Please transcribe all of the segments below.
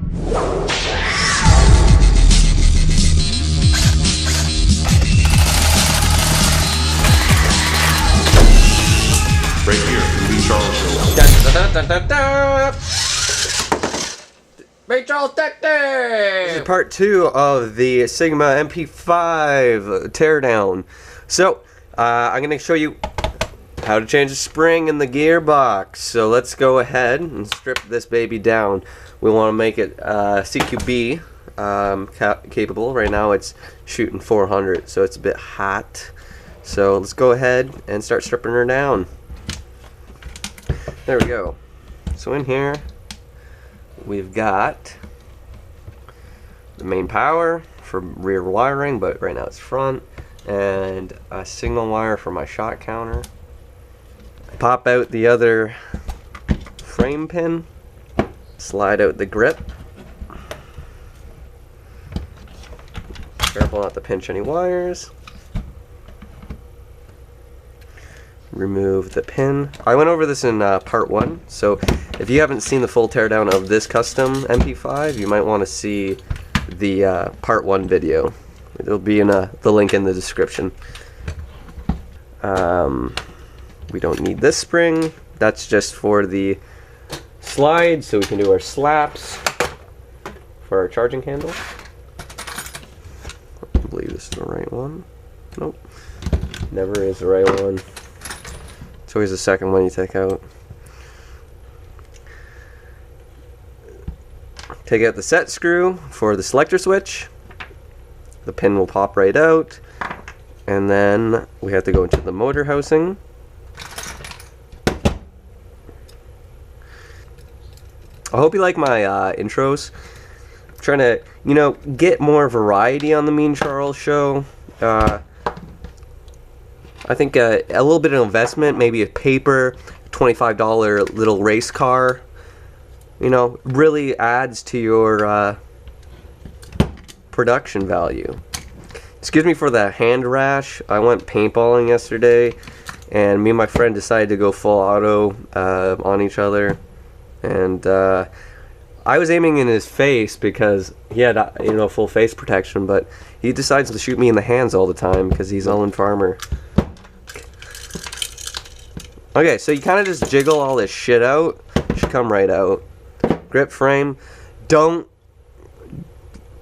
Right here, the Meancharles Show. Meancharles Detective! This is part 2 of the Cyma MP5 teardown. So, I'm going to show you how to change the spring in the gearbox. So let's go ahead and strip this baby down. We want to make it CQB capable. Right now it's shooting 400, so it's a bit hot. So let's go ahead and start stripping her down. There we go. So in here we've got the main power for rear wiring, but right now it's front, and a signal wire for my shot counter. Pop out the other frame pin, slide out the grip. Careful not to pinch any wires. Remove the pin. I went over this in part 1, so if you haven't seen the full teardown of this custom MP5, you might want to see the part 1 video. It'll be in the link in the description. We don't need this spring. That's just for the slide, so we can do our slaps for our charging handle. I believe this is the right one. Nope. Never is the right one. It's always the second one you take out. Take out the set screw for the selector switch. The pin will pop right out. And then we have to go into the motor housing. I hope you like my intros. I'm trying to, get more variety on the Meancharles show. I think a little bit of investment, maybe a paper, $25 little race car, really adds to your production value. Excuse me for the hand rash. I went paintballing yesterday, and me and my friend decided to go full auto on each other. And I was aiming in his face because he had, full face protection, but he decides to shoot me in the hands all the time because he's Ellen Farmer. Okay, so you kind of just jiggle all this shit out. It should come right out. Grip frame. Don't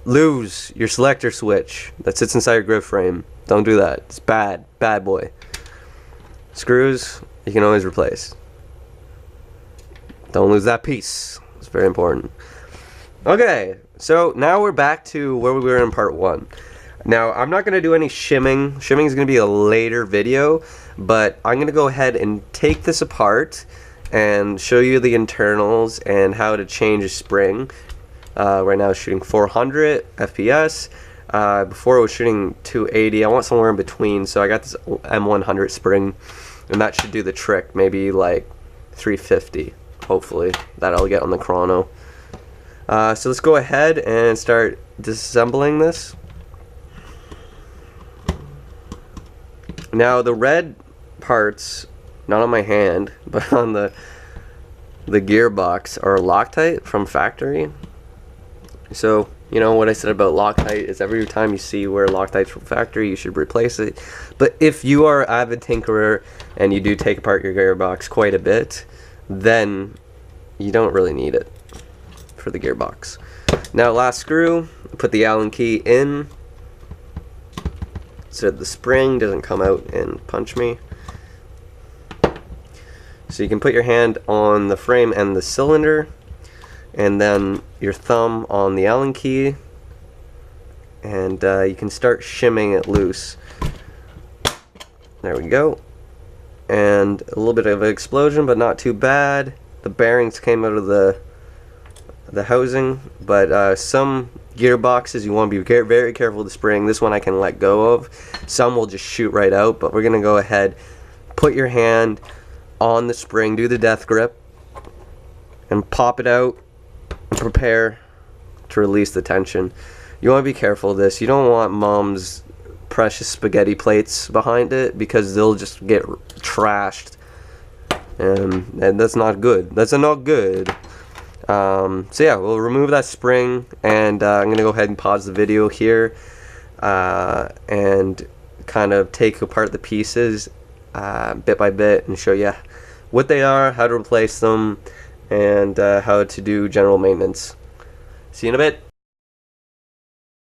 lose your selector switch that sits inside your grip frame. Don't do that. It's bad. Bad boy. Screws, you can always replace. Don't lose that piece. It's very important. Okay, so now we're back to where we were in part 1. Now, I'm not going to do any shimming. Shimming is going to be a later video, but I'm going to go ahead and take this apart and show you the internals and how to change a spring. Right now it's shooting 400 FPS. Before it was shooting 280. I want somewhere in between, so I got this M100 spring, and that should do the trick. Maybe like 350. Hopefully that'll get on the chrono. So let's go ahead and start disassembling this. Now the red parts, not on my hand, but on the gearbox, are Loctite from factory. So what I said about Loctite is every time you see where Loctite's from factory, you should replace it. But if you are an avid tinkerer and you do take apart your gearbox quite a bit, then you don't really need it for the gearbox. Now last screw, put the Allen key in so the spring doesn't come out and punch me. So you can put your hand on the frame and the cylinder, and then your thumb on the Allen key, and you can start shimming it loose. There we go. And a little bit of an explosion, but not too bad. The bearings came out of the housing, but some gearboxes you want to be very careful with the spring. This one I can let go of. Some will just shoot right out, but we're gonna go ahead, put your hand on the spring, do the death grip, and pop it out and prepare to release the tension. You want to be careful of this. You don't want mom's precious spaghetti plates behind it, because they'll just get trashed, and that's not good. That's not good. So yeah, we'll remove that spring, and I'm gonna go ahead and pause the video here and kind of take apart the pieces bit by bit and show you what they are, how to replace them, and how to do general maintenance. See you in a bit.